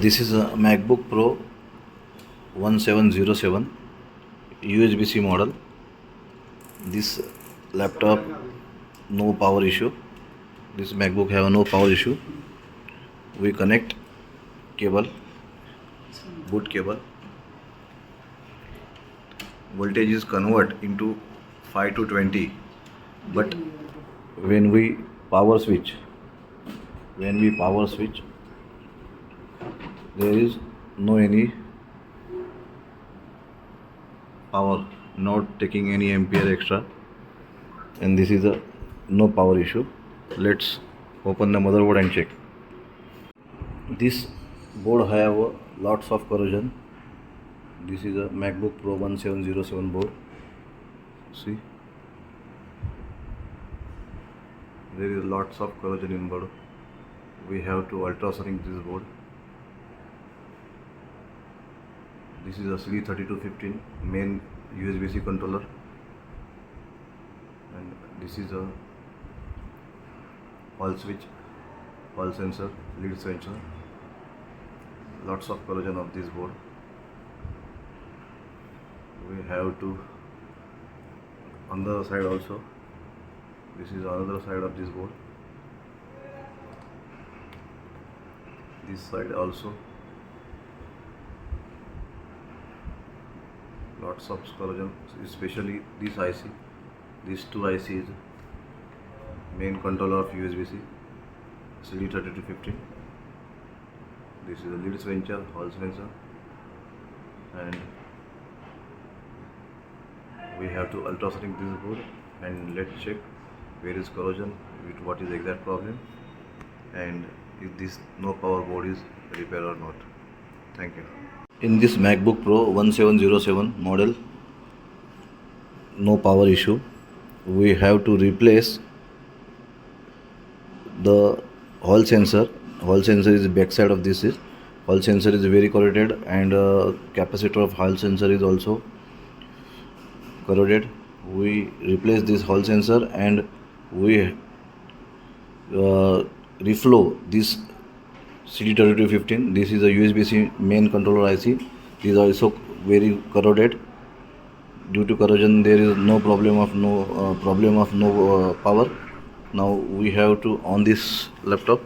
This is a MacBook Pro 1707 USB-C model. This laptop no power issue. This MacBook have no power issue. We connect cable, boot cable. Voltage is convert into 5 to 20, but when we power switch, there is no any power, not taking any ampere extra, and this is a no power issue. Let's open the motherboard and check. This board have lots of corrosion. This is a MacBook Pro 1707 board. See, there is lots of corrosion in board. We have to ultrasonic this board. This is a CD3215 main USB-C controller, and this is a hall switch, hall sensor, lead sensor. Lots of corrosion of this board. We have to on the other side also. This is another side of this board. This side also. Lots of corrosion, especially this IC. These two ICs, main controller of USB-C, CD3215. This is a lead sensor, hall sensor, and we have to ultrasonic this board and let's check where is corrosion, with what is the exact problem, and if this no power board is repair or not. Thank you. In this MacBook Pro 1707 model, no power issue. We have to replace the hall sensor. Hall sensor is the back side of this. Hall sensor is very corroded, and capacitor of hall sensor is also corroded. We replace this hall sensor and we reflow this CD3215. This is a USB-C main controller IC. This is also very corroded. Due to corrosion, there is no problem of no power. Now we have to on this laptop.